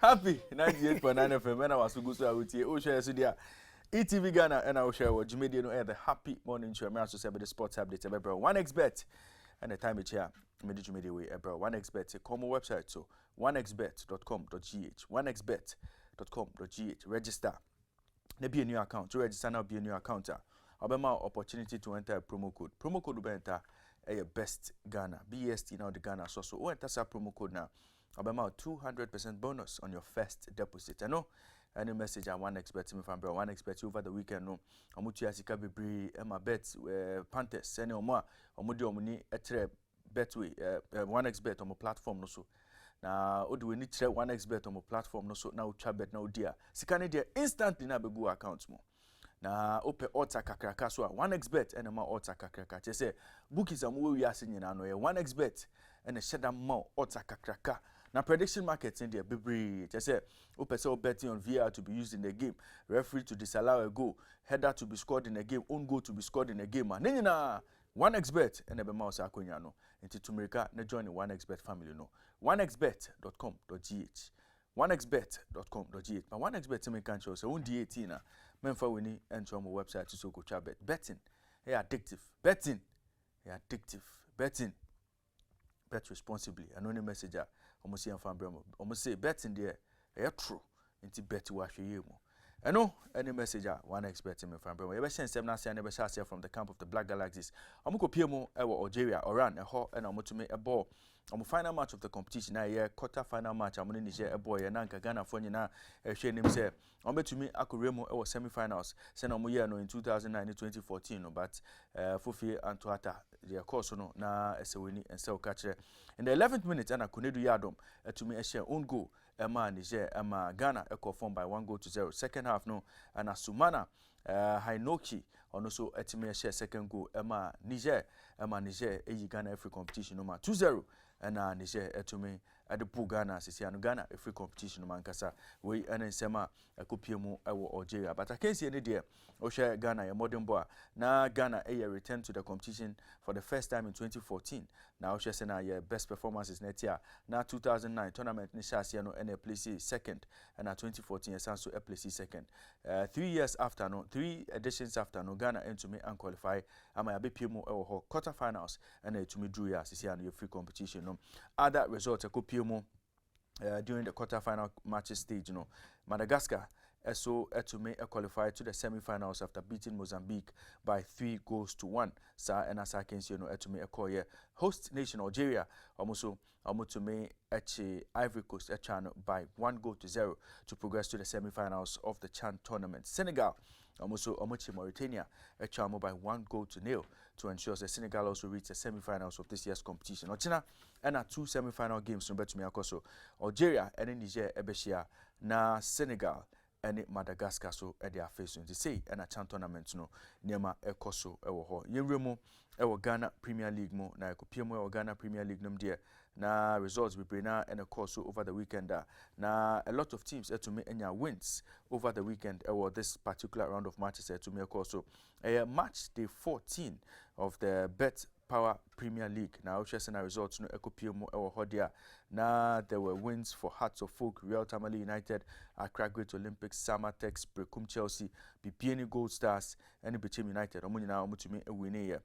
Happy 98.9 FM, and I was good so with you. Oh, share so ETV Ghana, and I will share what you made the happy morning show. I also say the sports update, bro. 1xbet, and the time it's here. Made you made away, bro. 1xbet, a common website, so 1xbet.com.gh, 1xbet.com.gh. Register. Maybe a new account. To register now, be a new account. Obama opportunity to enter a promo code. Promo code will enter a best Ghana. BEST now the Ghana so enter a promo code now. Obama 200% bonus on your first deposit. I know any message I want expect me from bro. One expect over the weekend no. Omutu asika bebre Emma bet Panthers send omo omudi omuni etre betway 1xbet on my platform no so. Na odi we need 1xbet on my platform no so na utwa bet na odia. Sika ne dia instantly na begu account mo. Na ope ota kakraka so 1xbet ene ma ota kakraka che say bookies am we ase nyina no ye 1xbet ene sheda ma ota kakraka na prediction market in there bebre che say ope say betting on VR to be used in the game, referee to disallow a goal, header to be scored in a game, own goal to be scored in a game man nyina 1xbet ene be ma osa akonya no enti tumirika na join the 1xbet family no 1xbet.com.gh 1xbet.com.gh but 1xbet me can show say on the 18 na memfa weni enter on my website to so go try bet. Betting is addictive. Betting is addictive. Betting bet responsibly. Anonymous message almost see and fan bremo. Almost say betting there is true. Inti bet wa hwe mu. Eno any message 1xbet me fan bremo. You be send 7 na never share from the camp of the Black Galaxies. Amuko pie mu ewo Algeria Oran eho na omotume ebo omo final match of the competition na ye quarter final match amune Niger ebo ye na nka Ghana fo nyina ehwe nim say ombetumi akoremu ewo semi-finals say na omo ye no in 2009 2014 no but Fofi Antoata the course no na eseweni ense okachre in the 11th minute na Konadu Yiadom etumi ehwe own goal ema Niger ema Ghana formed by 1-0. Second half no and Sumana Hainoki also etimi ehwe second goal ema Niger eyi Ghana every competition no ma 2-0 and Niger etumi at the pool Ghana sisi Ghana every competition man kasa we ensema ekopie mu ewo Algeria but I can see any there o share Ghana a modern boy na Ghana a return to the competition for the first time in 2014 now share say na your best performances next year na 2009 tournament ni share no and place second and 2014 so a place second 3 years after no 3 editions after no Ghana into me and qualify ama abepie mu ewo quarter finals and to me drew ya sisi your free competition no other results ekopie during the quarter-final matches stage, Madagascar so to me qualify to the semi-finals after beating Mozambique by 3-1. Sa and as I can see, to me host nation Algeria almost to me Ivory Coast CHAN by 1-0 to progress to the semi-finals of the CHAN tournament. Senegal also Mauritania CHAN by 1-0 to ensure that Senegal also reach the semi-finals of this year's competition. Ochina and 2 semi-final games no bet me akoso Algeria and Niger ebeshia na Senegal and Madagascar so e their face to say and a CHAN tournament no niema ekoso ewo ho yenremu ewo Ghana Premier League mo na ekopie mo ewo Ghana Premier League num there na results we bring na and of course over the weekend na a lot of teams to me enya wins over the weekend ewo this particular round of matches to me of course match day 14 of the Bet Power Premier League. Now, chasing results no ekopie mu ewo hodia. Na there were wins for Hearts of Folk, Real Tamale United, Accra Great Olympics, Samatex, Brecum Chelsea, BPN Gold Stars, and Bichim United. Omu nyina omu tumi ewine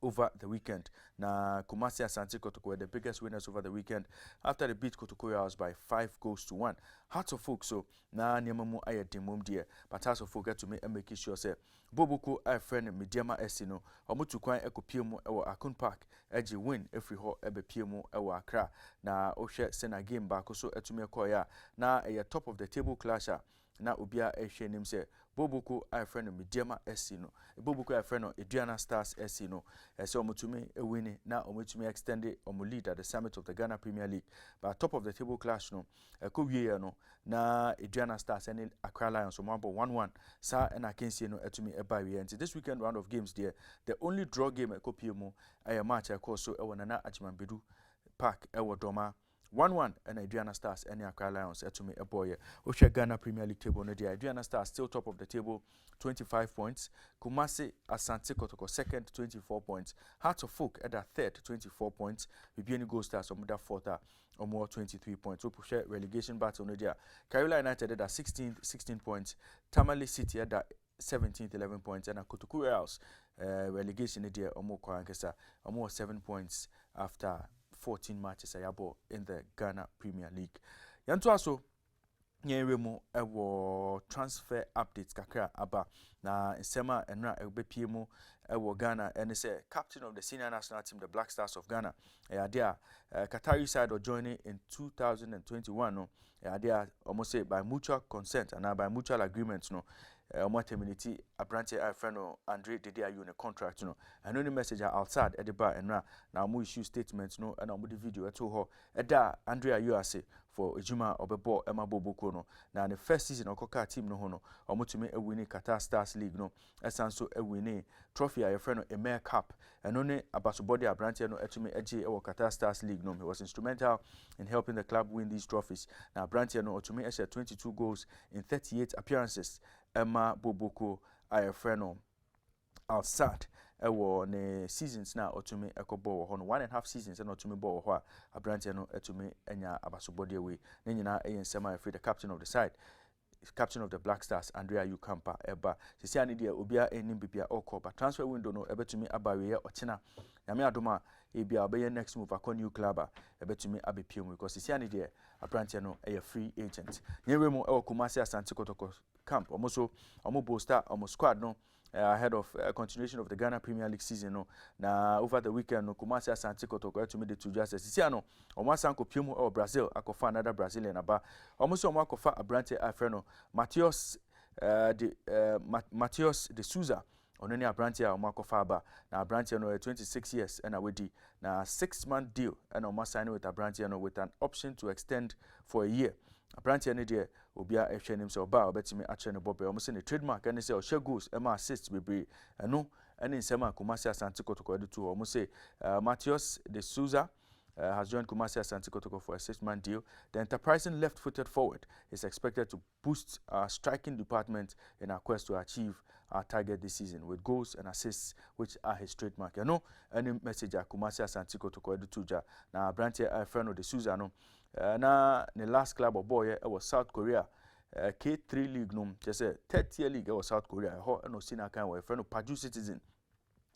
over the weekend. Na Kumasi Asante Kotoko were the biggest winners over the weekend after they beat Kotoko Royals by 5-1. Hearts of Folk so na niemamu aye demum dear, but Hearts of Folk get to make sure say Bobuku a friend Mediama Esino omutu kwan ekopie mu ewo Akun Park eji win every ho ebepie mu ewo Accra na ohwe sena game back so etumi ekoya na top of the table clasher na obia ehwe nim say Bobuku a friend Mediama Esino Bobuku a friend Eduana Stars Esino so omutumi ewini na omutumi extend omu lead at the summit of the Ghana Premier League but top of the table clash no ekowie no na Eduana Stars and Accra Lions omabo 1-1 sa and akensie no etumi eba we and this weekend round of games there the only draw game ekopie mu a match of course so ewo Nana Ajimanbedu Park ewo Doma 1-1 and Adriana Stars and Accra Lions to me a boy. Osha Ghana Premier League table no dia. Adriana Stars still top of the table, 25 points. Kumasi Asante Kotoko second, 24 points. Hearts of Folk at that third, 24 points. Bibiani Gold Stars on that fourth or more 23 points. So push relegation battle no dia. Carolina United at that 16th, 16 points. Tamale City at that 17th, 11 points. And Kotoku Reals relegation no dia omo kwa ankesa omo 7 points after 14 matches ayabo in the Ghana Premier League. Yanto aso nyeremo ewo transfer updates kakra aba na nsema enra ebepie mu ewo Ghana and say captain of the senior national team the Black Stars of Ghana there Qatari side or joining in 2021 no there almost say by mutual consent and by mutual agreement no omo terminate abranche afreno Andre Dede ayu ne contract no and only message outside at the bar enra na omo issue statement no and omo the video eto ho eda Andre ayu ase for ejuma obebo ema boboko no na the first season okoka team no ho no omo tumi ewini Qatar Stars League no esanso ewini trophy a yefreno Emir Cup and only abasobody abranche no etumi eje ewo Qatar Stars League no he was instrumental in helping the club win these trophies na abranche no otumi eshe 22 goals in 38 appearances Emma Boboko ayefreno outside ewo ne seasons na otumi ekobo ho no 1.5 seasons na otumi bo ho a abranche no etumi enya abasobody away na nyina eyensema afri the captain of the side captain of the Black Stars Andrea Yukampa eba sisi ani dia obia enim bibia okoba transfer window no ebetumi abawe ochina nyame adoma ebia obeye next move akọ new club ebetumi abepiem because sisi ani dia abranche no eye free agent nyewemu ewo Kumasi Asante Kotoko camp omoso omo bolster omo squad no ahead of continuation of the Ghana Premier League season no na over the weekend no Kumasi Asante Kotoko to me the two just sisi ano omo asanko piemu e Brazil akofa another Brazilian aba omo so omo akofa abranche afreno Matheus de Souza onani abranche a omo akofa aba na abranche no 26 years and awedi na 6-month deal and omo sign with abranche no with an option to extend for a year. Abranche ne de obia ehwenim se oba obetimi ache ne bobe omo se ne trademark ene se o share goals e ma assist bebre eno ene nsema Kumasi Asante Kotoko edu omo se Matheus de Souza has joined Kumasi Asante Kotoko for a 6-month deal. The enterprising left-footed forward is expected to boost our striking department in our quest to achieve our target this season with goals and assists, which are his trademark. You know, any message at Kumasi Asante Kotoko edu tuja na branche Freno de Souza no na the last club of boy was South Korea. K3 League no just a 30-year league was South Korea. Ho no sina kan we Freno Paju Citizen.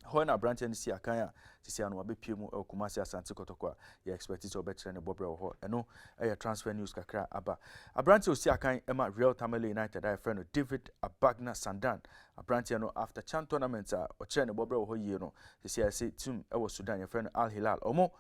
Ho na branch and see akanya sisi anu abepie mu Kumasi Asante Kotoko ya expect to betre ne bobre ho eno transfer news kakra aba a branch o see akan ema Real Tamale United I friend David Abagna Sandan a branch no after CHAN tournament o chere ne bobre ho yie no sisi ase team e was Sudan ya friend Al Hilal omo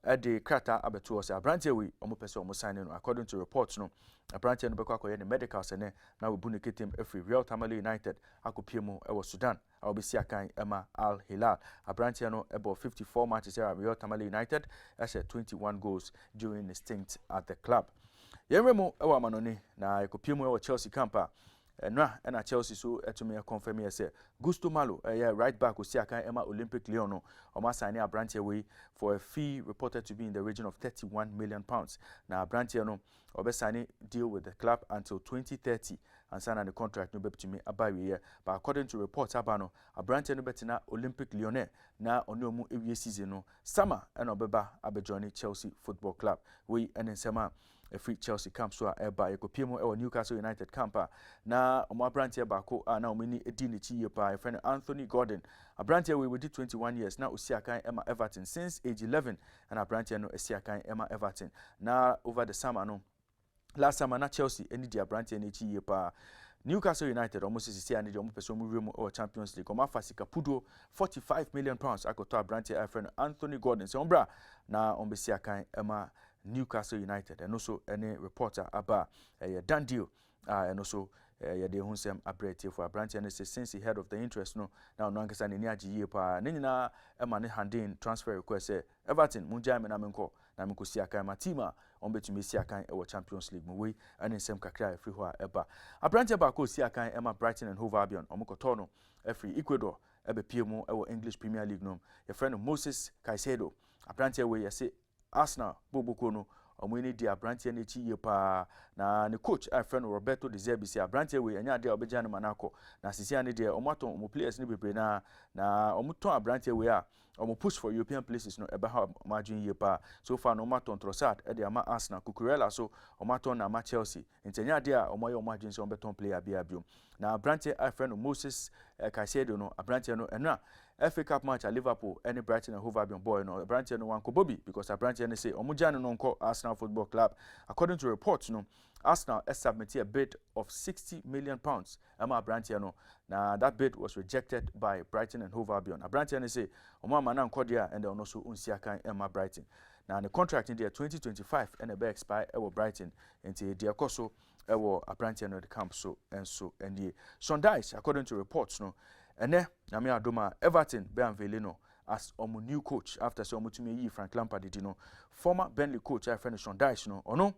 the krata abeto was a branch we omo pese omo sign no according to reports no a branch no bekwa koye ne medicals ene na we bunike team every Real Tamale United akopie mu e was Sudan I'll be siakan Emma Al Hilal. A branch no about 54 matches here at Real Tamale United. That's 21 goals during his stint at the club. Yeremo ewa manoni na ekopiemu ewa Chelsea camper. Na Chelsea so etume confirm here say Gusto Malo right back siakan Emma Olympic Lyon no oma sign a branch away for a fee reported to be in the region of 31 million pounds. Na branch no obe sign deal with the club until 2030 and sign the contract no be to me abawe here but according to reports abano a branch no betina Olympic Lyon na ono mu ewie season no summer and obeba abejoin Chelsea Football Club we ensema a free Chelsea camp so eba ekopiemu e Newcastle United camper na omo branch bako na omini edi ne chi yepa friend Anthony Gordon a branch we did 21 years na osiakan Emma Everton since age 11 and a branch no osiakan Emma Everton na over the summer no last summer na Chelsea any dia branch any chi yepa Newcastle United almost is see and the person mu or Champions League oma fasika pudo 45 million pounds akoto branch friend Anthony Gordon so ombra na ombesiakan Emma Newcastle United and also any reporter about a done deal and also the hunsem abrete for a branch and since he heard of the interest no now no ankasa ni agiye pa na Emma ne handing transfer request Everton munja me na menko na menko siakan ma team a on betumi siakan e Champions League mu we and nsem kakra free ho eba a branch ba ko siakan Emma Brighton and Hove Albion omokoto no free Ecuador ebe piemu e English Premier League no your friend Moses Caicedo a branch we say Arsenal Boboko no omo ni di abrante na chi ye pa na ne coach a friend Roberto De Zerbi si abrante we anya de obeja no manako na sisia ne de omo aton omo players ni bebre na omo ton abrante we a omo push for European places no ebe ha margin ye pa so far no maton Trossard e de ama Arsenal Cucurella so omo aton na ama Chelsea ntenya de a omo ye omo margin so beton player bia biom na abrante a friend Moses Caicedo no abrante no eno FA Cup match at Liverpool any Brighton and Hove Albion boy no abrante no wan ko Bobby because abrante no say omo jano no nko Arsenal Football Club according to reports no Arsenal has submitted a bid of £60 million ama abrante no na that bid was rejected by Brighton and Hove Albion abrante no say omo ma na nko dia and ono so unsi akan ama Brighton na the contract in the 2025 and be expire e Brighton until the koso e abrante no the camp so and the Sondage according to reports no ene nyame adoma Everton be unveil no as omo new coach after so omo tumi yi Frank Lampard di no former Burnley coach I friend Sondage no ono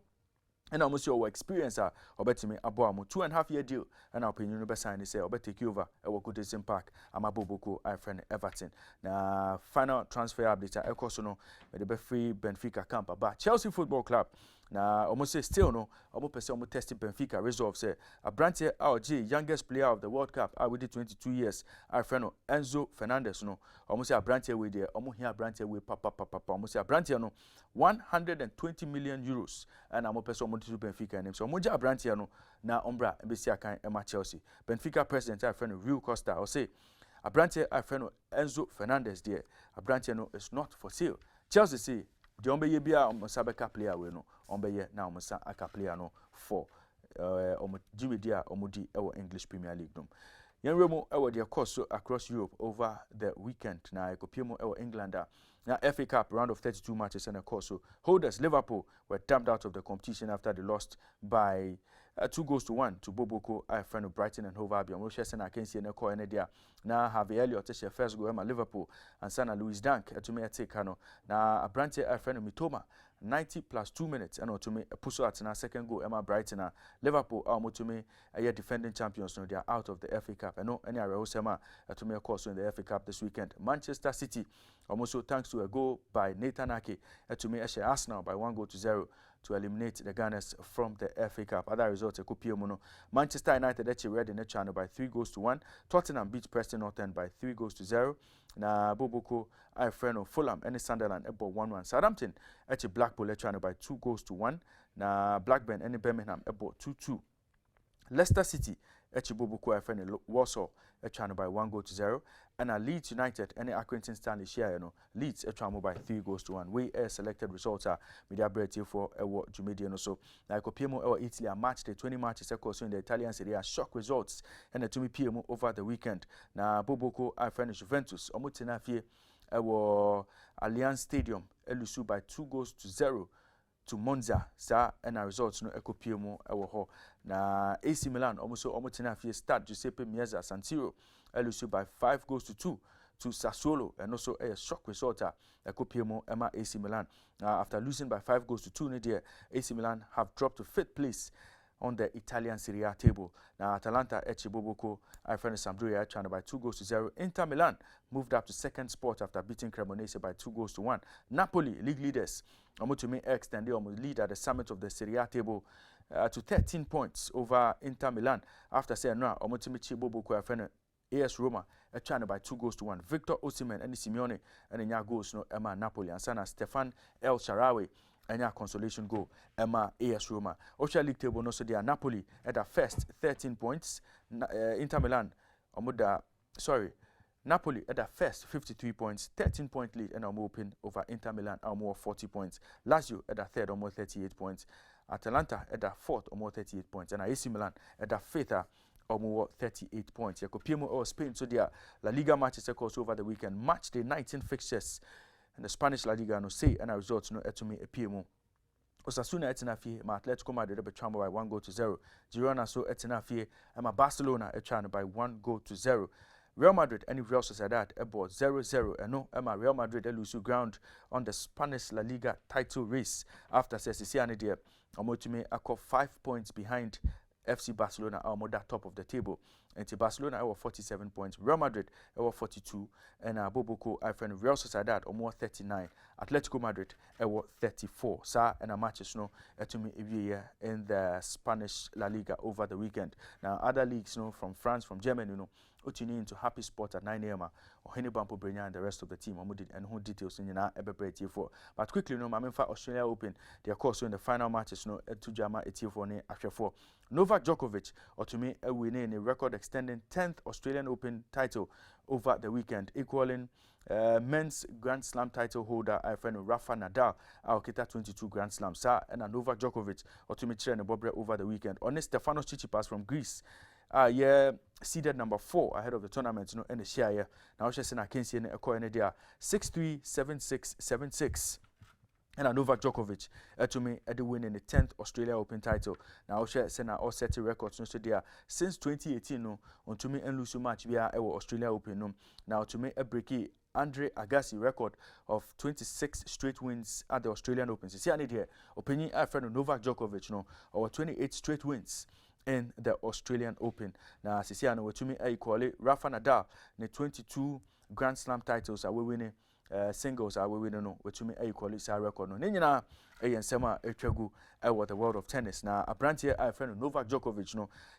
and almost your experience obetimi abo am 2.5 year deal and opinion no be sign say obet take over e wo Goodison Park amaboboko I friend Everton na final transfer update e course no the be free Benfica camp but Chelsea Football Club na almost say still no omo pese omo testing Benfica resolve say abrante RG youngest player of the World Cup with 22 years I friend Enzo Fernandez no almost say abrante we there omo here abrante we papa almost say abrante no 120 million euros and omo pese omo to Benfica name so omo ja abrante no na ombra mbesi akan ema Chelsea Benfica president I friend Rui Costa or say abrante I friend Enzo Fernandez there abrante no is not for sale Chelsea say the ombe bia sabeka player we no ombe na omusa aka player no for omo diwedia omodi e English Premier League dum yenremo e the course so across Europe over the weekend na ekopiemo e England na FA Cup round of 32 matches and of course so holders Liverpool were dumped out of the competition after they lost by 2-1 to Boboko I friend of Brighton and Hove Albion. Rochester na Kensi and Eko and dia na Harvey Elliott she first goal at Liverpool and Sana Louis Dunk to me take no na Abrante I friend of Mitoma 90 plus 2 minutes and to me puso at na second goal Emma Brighton na Liverpool to me a defending champions no they are out of the FA Cup and no any Arosema to me of course in the FA Cup this weekend Manchester City almost thanks to a goal by Nathan Ake to me Arsenal by 1-0 to eliminate the Gunners from the FA Cup. Other results, Manchester United actually read in the channel by 3-1. Tottenham beat Preston North End by 3-0. Na Boboko, I friend of Fulham, and Sunderland about 1-1. Southampton actually Blackpool channel by 2-1. Na Blackburn and Birmingham about 2-2. Leicester City actually Boboko, I friend of Warsaw channel by 1-0. And Leeds United and Accrington Stanley share Leeds channel by 3-1. We selected results are media bread for Jumedian so na Kopiemo Italy a match the 20 matches in the Italian Serie A shock results and the 2 PM over the weekend na Boboko I friend Juventus omutina fie Allianz Stadium elusu by 2-0 to Monza sa and results no Ekopiemo ho na AC Milan almost omutina fie start Giuseppe Meazza San Siro by 5-2 to Sassuolo and also a shock result Ekopiemo Emma AC Milan after losing by 5-2 AC Milan have dropped to 5th place on the Italian Serie A table. Now Atalanta Boboko I friend Sampdoria China by 2-0. Inter Milan moved up to 2nd spot after beating Cremonese by 2-1. Napoli league leaders Omotumi extend the lead at the summit of the Serie A table to 13 points over Inter Milan after saying no Omotumi Boboko I friend AS Roma China by 2-1. Victor Osimhen and Simeone and the goals no Emma Napoli and Sana Stefan El Shaarawy and a consolation goal Emma AS Roma. Ocean League table no so they are Napoli at the first 13 points. Inter Milan Napoli at the first 53 points, 13-point lead and open over Inter Milan almost 40 points. Lazio at the third almost 38 points. Atalanta at the fourth almost 38 points and AC Milan at the fifth almost 38 points. Yakopiemo or Spain so their La Liga matches over the weekend. Match day 19 fixtures and the Spanish La Liga no say and results no etumi epiemo. Osasuna etinafie ma Atletico Madrid be trample by 1-0. Girona so etinafie ma Barcelona trample by 1-0. Real Madrid and Real Sociedad about 0-0 and no Emma Real Madrid lose ground on the Spanish La Liga title race after Cecilia there Omotumi 5 points behind FC Barcelona are more that top of the table. And Barcelona are 47 points. Real Madrid are 42. And Boboko, I friend Real Sociedad are more 39. Atletico Madrid are 34. Sa and a matches no to me in the Spanish La Liga over the weekend. Now other leagues, from France, from Germany, tune into Happy Sport at 9 a.m. or Henny Bampo Brenya and the rest of the team. And who details in your for. But quickly, Mamma Australia Open, they are also in the final matches, to Jama for after 4. Novak Djokovic, or to me, a winning a record extending 10th Australian Open title over the weekend, equaling men's Grand Slam title holder, our friend Rafa Nadal, our Kita 22 Grand Slam. Sir, and Novak Djokovic, or to me, Chile and Bobre over the weekend. On Stefanos Tsitsipas from Greece. Seeded number 4 ahead of the tournament, in the share. Now, she's in a Kensi and a coin there 6-3, 7-6, 7-6. And Novak Djokovic, to me, at the win in the 10th Australia Open title. Now, she's in all set records, so there since 2018, on to me and lose match via Australia Open. Now, to me, a breaky Andre Agassi record of 26 straight wins at the Australian Open. See, I need here, opinion, I friend Novak Djokovic, or 28 straight wins in the Australian Open. Now, Sisiano, to me, equally Rafa Nadal, the 22 Grand Slam titles are we winning, singles are we winning, no, to me, equally sa record. No, Nina, Sema, Etregu, what the world of tennis. Now, a brand here, I friend Novak Djokovic,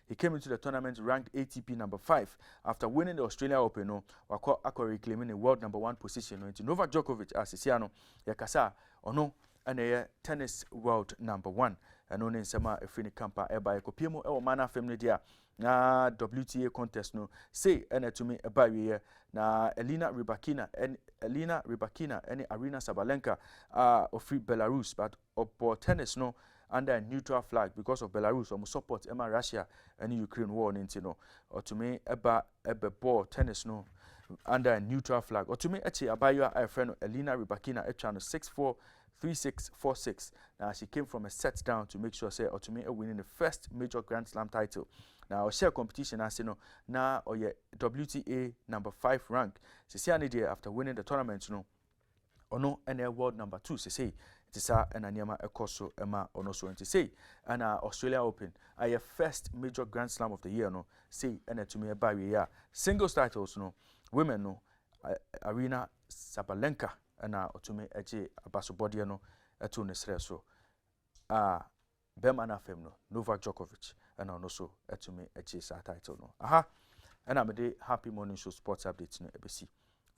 he came into the tournament ranked ATP number 5 after winning the Australian Open, Akori claiming the world number 1 position. No, into Novak Djokovic, as Sisiano, Yakasa, or no, and a tennis world number 1. And only in summer a free camper by Copiemo or Mana family dear. Na WTA contest no say and to me a barrier na Elena Rybakina and any Arena Sabalenka of free Belarus, but for tennis no under a neutral flag because of Belarus or support Emma Russia and Ukraine war into or to me a ball tennis no under a neutral flag or to me a barrier I friend Elena Rybakina a channel 6-4 3-6-4-6. Now she came from a set down to make sure say or to me winning the first major Grand Slam title. Now share competition as you know now or yeah WTA number 5 rank. She say after winning the tournament or no any world number 2 she say it is and anyama ekoso Emma or no so and say and Australia Open I first major Grand Slam of the year say and to me a barrier singles titles women Arena Sabalenka and to me eje abasobody eto nesre so Bema na fem Novak Djokovic and also eto me eje sa title aha and I'm a day happy morning show sports updates no ebesi